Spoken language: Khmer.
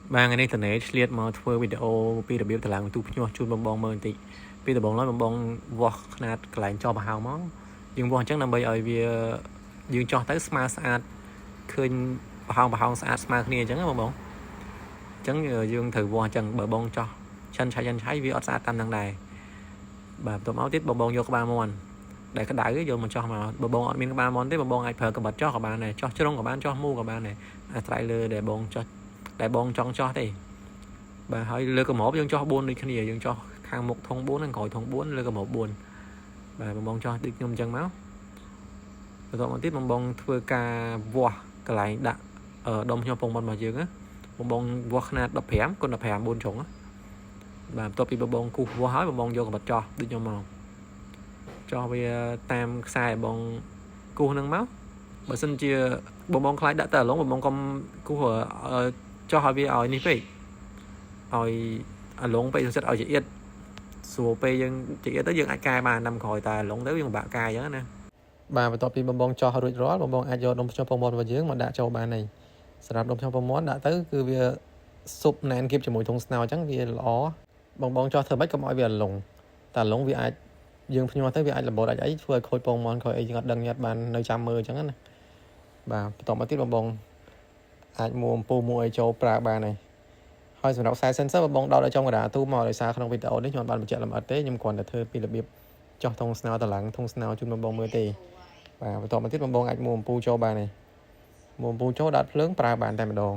Ba ngày nay tuần này liệt màធ្វើវីដេអូពីរបៀបតម្លើងទូភ្ញាស់ជូនបងមើលបន្តិចពីដំបងឡើយបងវាស់ຂະຫນາດកន្លែងចោះប្រហោងមកយើងវាស់អញ្ចឹងដើម្បីឲ្យវាយើងចោះទៅស្មើស្អាតឃើញប្រហោងស្អាតស្មើគ្នាអញ្ចឹងបងអញ្ចឹងយើងត្រូវវាស់អញ្ចឹងបើបងចោះឆិនឆៃវាអត់ស្អាតតាមនឹងដែរបាទបន្ទាប់មកទៀតបងយកក្បាលមាន់ដែលក្តៅយកមកចោះមកបើបងអត់មានក្បាលមាន់ទេបងអាចប្រើកាបិតចោះក៏បានដែរចោះជ្រុងក៏បានចោះមូក៏បានដែរអាស្រ័យលើដែលបងចោះដែលបងចង់ចោះទេបាទហើយលើកម្របយើងចោះ4ដូចគ្នាយើងចោះខាងមុខធុង4និងក្រោយធុង4លើកម្រប4បាទបងចោះដូចខ្ញុំអញ្ចឹងមកបន្ទាប់មកទៀតបងធ្វើការវាស់កន្លែងដាក់ដុំភ្ញាស់ពងមាន់របស់យើងណាបងវាស់ຂະຫນາດ15 × 15 4ជ្រុងបាទបន្ទាប់ពីបងគូសវាស់ហើយបងយកកាបិតចោះដូចខ្ញុំមកចោះវាតាមខ្សែបងគូសនឹងមកបើសិនជាបងខ្លាចដាក់តែឡងបងកុំគូសចោះឲ្យវាឲ្យនេះពេកឲ្យអាឡងពេកសិតឲ្យចង្អៀតស្រួលពេកយើងចង្អៀតទៅយើងអាចកែបានតាមក្រោយតែឡងទៅយើងពិបាកកែអញ្ចឹងណាបាទបន្ទាប់ពីបងចោះរួចរាល់បងអាចយកដុំភ្ញាស់ពងមាន់របស់យើងមកដាក់ចូលបានហើយសម្រាប់ដុំភ្ញាស់ពងមាន់ដាក់ទៅគឺវាស៊ុបណែនគៀបជាមួយធុងស្នោអញ្ចឹងវាល្អបងចោះធ្វើម៉េចកុំឲ្យវាឡងតែឡងវាអាចយើងភ្ញាស់ទៅវាអាចលំបត់អាចអីធ្វើឲ្យខូចពងមាន់ខូចអីយើងអត់ដឹងញ៉ាត់បាននៅចាំមើលអញ្ចឹងណាបាទបន្ទាប់មកទៀតបងអាចមួអំពូមួយឲ្យចូលប្រើបានហើយសម្រាប់ខ្សែ sensor បងដោតឲ្យចំកណ្ដាលទូមកដោយសារក្នុងវីដេអូនេះខ្ញុំបានបញ្ជាក់លម្អិតទេខ្ញុំគ្រាន់តែធ្វើពីរបៀបចោះធុងស្នោតម្លឹងធុងស្នោជូនបងមើលទេបាទបន្ទាប់មកទៀតបងអាចមួអំពូចូលបានមួអំពូចូលដាក់ភ្លើងប្រើបានតែម្ដង